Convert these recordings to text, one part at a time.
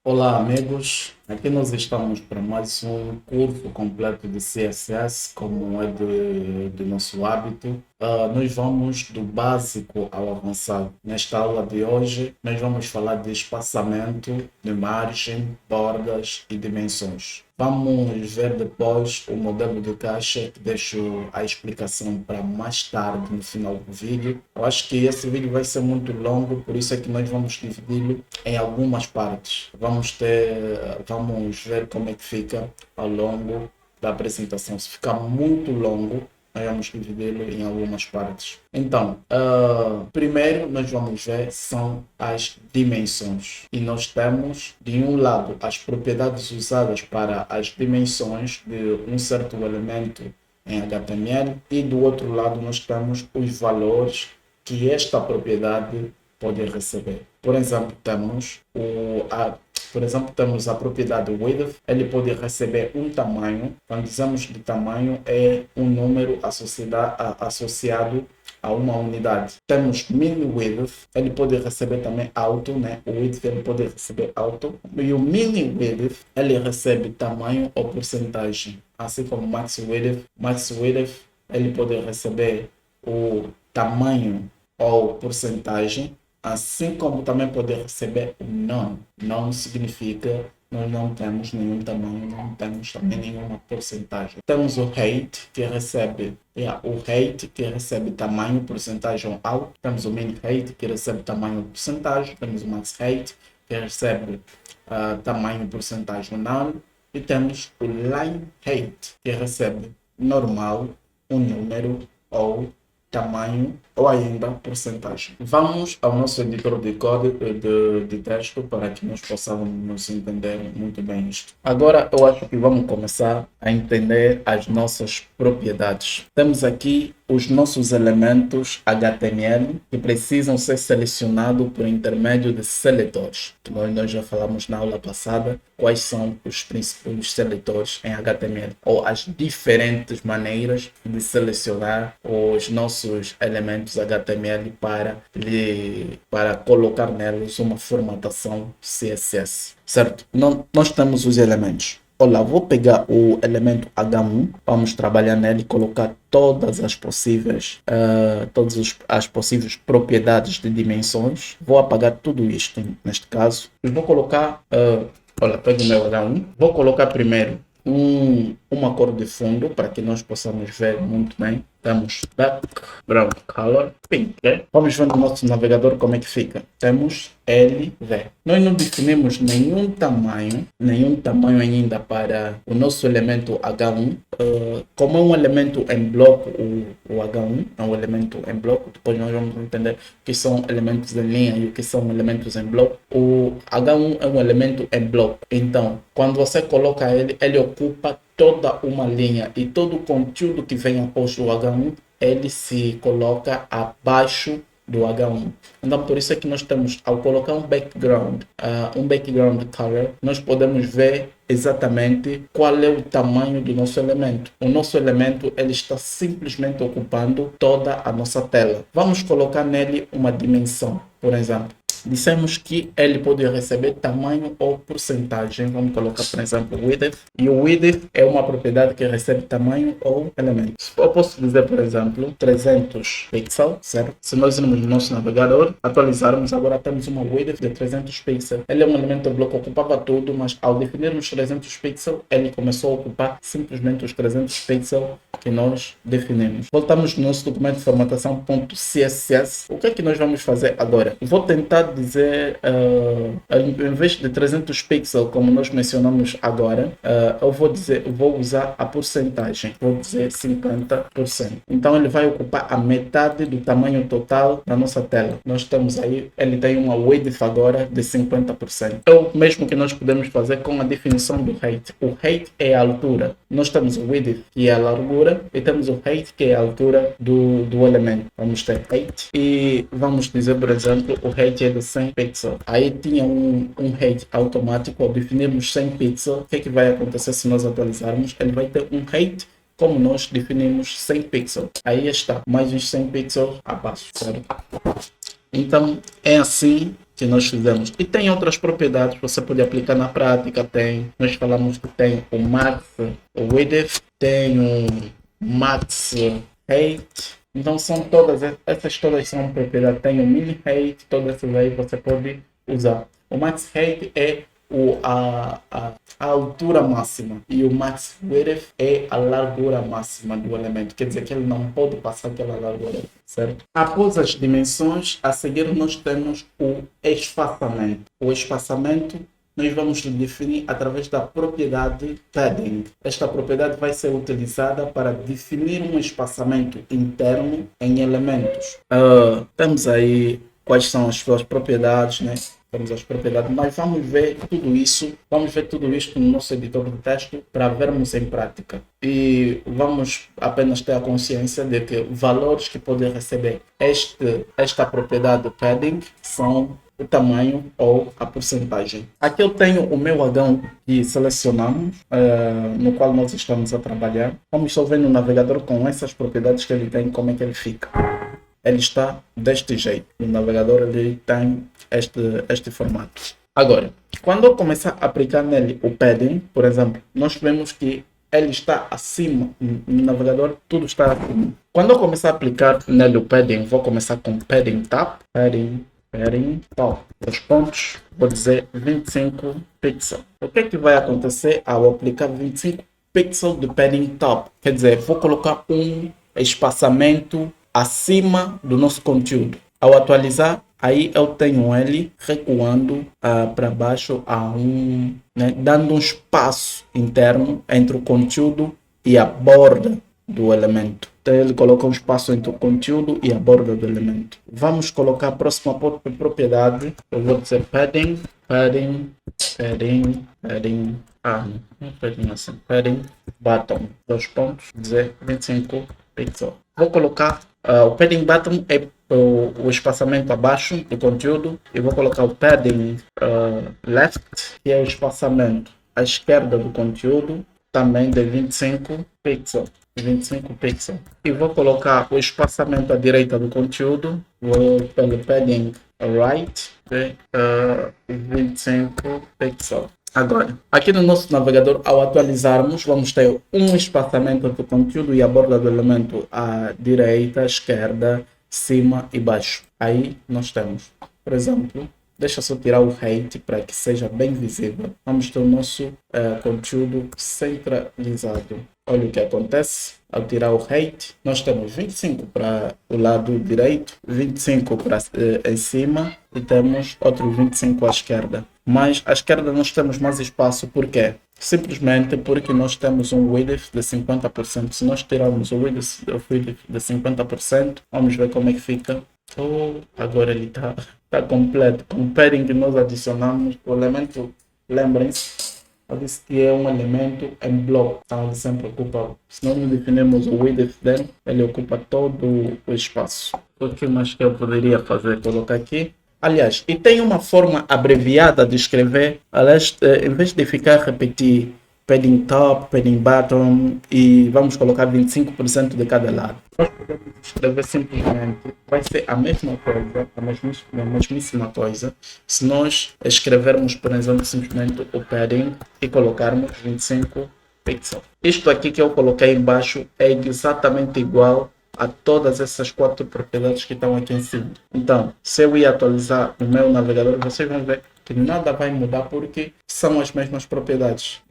Olá, amigos. Aqui nós estamos para mais um curso completo de CSS, como é do nosso hábito. Nós vamos do básico ao avançado. Nesta aula de hoje, nós vamos falar de espaçamento, de margem, bordas e dimensões. Vamos ver depois o modelo de caixa, que deixo a explicação para mais tarde, no final do vídeo. Eu acho que esse vídeo vai ser muito longo, por isso é que nós vamos dividi-lo em algumas partes. Vamos ver como é que fica ao longo da apresentação. Se ficar muito longo, nós vamos dividi-lo em algumas partes. Então, primeiro nós vamos ver são as dimensões. E nós temos, de um lado, as propriedades usadas para as dimensões de um certo elemento em HTML e do outro lado nós temos os valores que esta propriedade pode receber. Por exemplo, temos a propriedade width, ele pode receber um tamanho. Quando dizemos de tamanho, é um número associado a uma unidade. Temos min width, ele pode receber também auto, né? O width ele pode receber auto. E o min width, ele recebe tamanho ou porcentagem. Assim como max width, ele pode receber o tamanho ou porcentagem, assim como também poder receber o none. None significa nós não temos nenhum tamanho, não temos também nenhuma porcentagem. Temos o height, que recebe tamanho, porcentagem alto. Temos o min height, que recebe tamanho, porcentagem. Temos o max height, que recebe tamanho, porcentagem none. E temos o line height, que recebe normal, um número ou tamanho ou ainda porcentagem. Vamos ao nosso editor de código de texto para que nós possamos entender muito bem isto. Agora eu acho que vamos começar a entender as nossas propriedades. Temos aqui os nossos elementos HTML que precisam ser selecionados por intermédio de seletores. Nós já falamos na aula passada quais são os principais seletores em HTML, ou as diferentes maneiras de selecionar os nossos elementos HTML para colocar neles uma formatação CSS, certo? Nós temos os elementos. Olá, vou pegar o elemento H1, vamos trabalhar nele e colocar todas as possíveis propriedades de dimensões. Vou apagar tudo isto neste caso. E vou colocar, pego o meu H1, vou colocar primeiro uma cor de fundo para que nós possamos ver muito bem. Temos background color pink. Vamos ver no nosso navegador como é que fica. Temos LV. Nós não definimos nenhum tamanho ainda para o nosso elemento H1. Como é um elemento em bloco, o H1 é um elemento em bloco. Depois nós vamos entender o que são elementos em linha e o que são elementos em bloco. O H1 é um elemento em bloco. Então, quando você coloca ele ocupa toda uma linha e todo o conteúdo que vem após o H1, ele se coloca abaixo do H1. Então, por isso é que nós temos, ao colocar um background color, nós podemos ver exatamente qual é o tamanho do nosso elemento. O nosso elemento ele está simplesmente ocupando toda a nossa tela. Vamos colocar nele uma dimensão, por exemplo. Dissemos que ele pode receber tamanho ou porcentagem. Vamos colocar, por exemplo, width. E o width é uma propriedade que recebe tamanho ou elemento. Eu posso dizer, por exemplo, 300 pixels, certo? Se nós irmos no nosso navegador, atualizarmos, agora temos uma width de 300 pixels. Ele é um elemento bloco, ocupava tudo, mas ao definirmos 300 pixels, ele começou a ocupar simplesmente os 300 pixels que nós definimos. Voltamos no nosso documento de formatação.css. O que é que nós vamos fazer agora? Vou tentar dizer, em vez de 300 pixels, como nós mencionamos agora, eu vou usar a porcentagem, vou dizer 50%. Então ele vai ocupar a metade do tamanho total da nossa tela. Nós temos aí, ele tem uma width agora de 50%. É o mesmo que nós podemos fazer com a definição do height. O height é a altura. Nós temos o width, que é a largura, e temos o height, que é a altura do elemento. Vamos ter height e vamos dizer, por exemplo, o height é de 100 pixels. Aí tinha um height automático. Ao definirmos 100 pixels, o que é que vai acontecer se nós atualizarmos? Ele vai ter um height como nós definimos 100 pixels. Aí está, mais uns 100 pixels abaixo, certo? Então, é assim que nós fizemos. E tem outras propriedades que você pode aplicar na prática. Nós falamos que tem o max width, tem o max height. Então são essas todas são propriedades. Tem o min height, todas essas aí você pode usar. O max height é a altura máxima e o max width é a largura máxima do elemento, quer dizer que ele não pode passar aquela largura, certo? Após as dimensões, a seguir nós temos o espaçamento. O espaçamento nós vamos definir através da propriedade padding. Esta propriedade vai ser utilizada para definir um espaçamento interno em elementos. Temos aí quais são as suas propriedades, né? Temos as propriedades, mas vamos ver tudo isso no nosso editor de texto para vermos em prática. E vamos apenas ter a consciência de que valores que podem receber esta propriedade padding são o tamanho ou a porcentagem. Aqui eu tenho o meu H1 que selecionamos, no qual nós estamos a trabalhar. Vamos só ver no navegador com essas propriedades que ele tem, como é que ele fica. Ele está deste jeito. No navegador ele tem este formato. Agora, quando eu começar a aplicar nele o padding, por exemplo, nós vemos que ele está acima. No navegador tudo está acima. Quando eu começar a aplicar nele o padding, vou começar com padding top, padding top. Os pontos, vou dizer 25 pixels. O que é que vai acontecer ao aplicar 25 pixels de padding top? Quer dizer, vou colocar um espaçamento acima do nosso conteúdo. Ao atualizar, aí eu tenho ele recuando para baixo dando um espaço interno entre o conteúdo e a borda do elemento. Então ele coloca um espaço entre o conteúdo e a borda do elemento. Vamos colocar a próxima propriedade. Eu vou dizer padding bottom. Dois pontos, dizer 25 pixels. Vou colocar o padding bottom é o espaçamento abaixo do conteúdo, e vou colocar o padding left, que é o espaçamento à esquerda do conteúdo, também de 25 pixels. E vou colocar o espaçamento à direita do conteúdo, vou pelo padding right, 25 pixels. Agora, aqui no nosso navegador, ao atualizarmos, vamos ter um espaçamento entre o conteúdo e a borda do elemento à direita, à esquerda, cima e baixo. Aí nós temos, por exemplo, deixa eu só tirar o height para que seja bem visível. Vamos ter o nosso conteúdo centralizado. Olha o que acontece. Ao tirar o height, nós temos 25 para o lado direito, 25 para em cima e temos outros 25 à esquerda. Mas à esquerda nós temos mais espaço, por quê? Simplesmente porque nós temos um width de 50%. Se nós tirarmos o width de 50%, vamos ver como é que fica. Agora ele está completo. Com o padding que nós adicionamos, o elemento, lembrem-se, eu disse que é um elemento em bloco, então ele sempre ocupa. Se nós definimos o width dele, ele ocupa todo o espaço. O que mais que eu poderia fazer? Colocar aqui. Aliás, e tem uma forma abreviada de escrever. Aliás, em vez de ficar a repetir padding top, padding bottom e vamos colocar 25% de cada lado, nós podemos escrever simplesmente, vai ser a mesma coisa, a mesmíssima coisa, se nós escrevermos, por exemplo, simplesmente o padding e colocarmos 25 pixels. Isto aqui que eu coloquei embaixo é exatamente igual a todas essas quatro propriedades que estão aqui em cima. Então, se eu ir atualizar o meu navegador, vocês vão ver que nada vai mudar porque são as mesmas propriedades.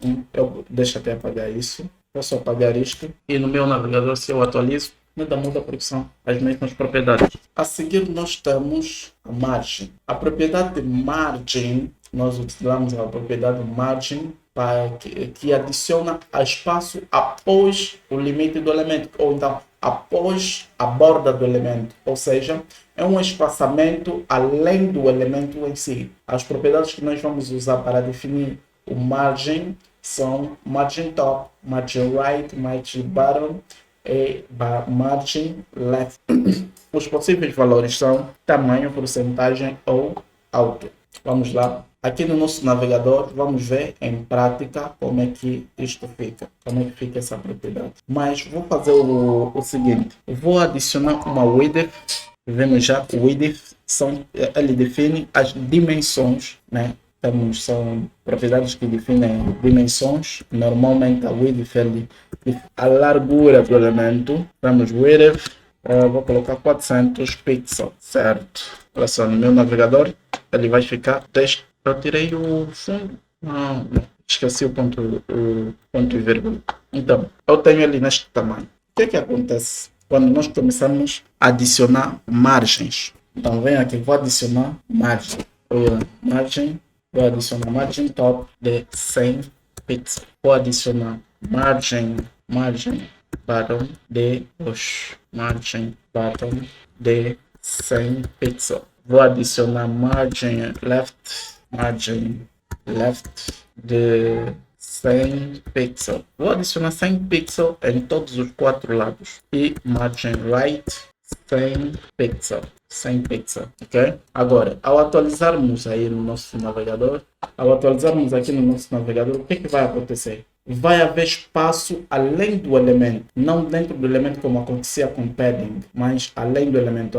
Deixa até apagar isso. Posso apagar isto. E no meu navegador, se eu atualizo, nada muda porque são as mesmas propriedades. A seguir, nós temos a margem. A propriedade de margem, nós utilizamos a propriedade margem para que adiciona espaço após o limite do elemento, ou então após a borda do elemento, ou seja, é um espaçamento além do elemento em si. As propriedades que nós vamos usar para definir o margem são margin top, margin right, margin bottom e margin left. Os possíveis valores são tamanho, porcentagem ou alto. Vamos lá. Aqui no nosso navegador, vamos ver em prática como é que isto fica, como é que fica essa propriedade. Mas vou fazer o seguinte, vou adicionar uma width Vemos já o width, ele define as dimensões, né? São propriedades que definem dimensões. Normalmente a width, a largura do elemento. Vamos width, vou colocar 400 pixels, certo? Olha só, no meu navegador ele vai ficar texto. Eu tirei o fundo, não, esqueci o ponto e vírgula. Então, eu tenho ele neste tamanho. O que acontece quando nós começamos a adicionar margens? Então, vem aqui, vou adicionar margem. Vou adicionar margem top de 100 pixels. Vou adicionar margem bottom de margem bottom de 100 pixels. Vou adicionar margem left de 100 pixels. Vou adicionar 100 pixels em todos os 4 lados. E margem right 100 pixels. 100 pixels, ok? Agora, ao atualizarmos aí no nosso navegador, o que vai acontecer? Vai haver espaço além do elemento, não dentro do elemento como acontecia com padding, mas além do elemento.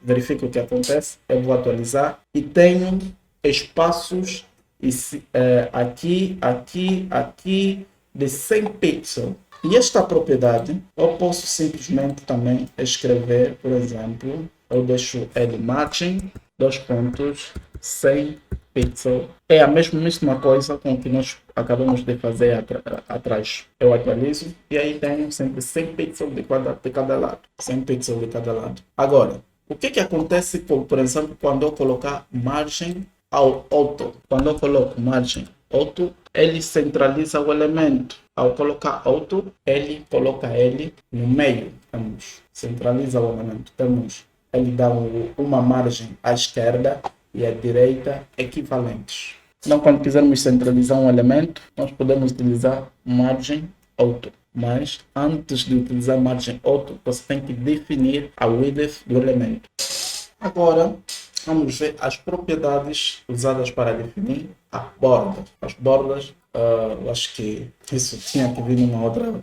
Verifica o que acontece, eu vou atualizar e tenho espaços aqui de 100 pixels. E esta propriedade eu posso simplesmente também escrever, por exemplo, eu deixo ele margem, 100 pixels. É a mesma coisa com o que nós acabamos de fazer atrás. Eu atualizo e aí tenho sempre 100 pixels de cada lado. 100 pixels de cada lado. Agora, o que acontece, por exemplo, quando eu colocar margem ao auto? Quando eu coloco margem auto, ele centraliza o elemento. Ao colocar auto, ele coloca ele no meio. Centraliza o elemento. Ele dá uma margem à esquerda e à direita equivalentes. Então, quando quisermos centralizar um elemento, nós podemos utilizar margem auto. Mas antes de utilizar margem auto, você tem que definir a width do elemento. Agora, vamos ver as propriedades usadas para definir a borda. As bordas, eu acho que isso tinha que vir numa outra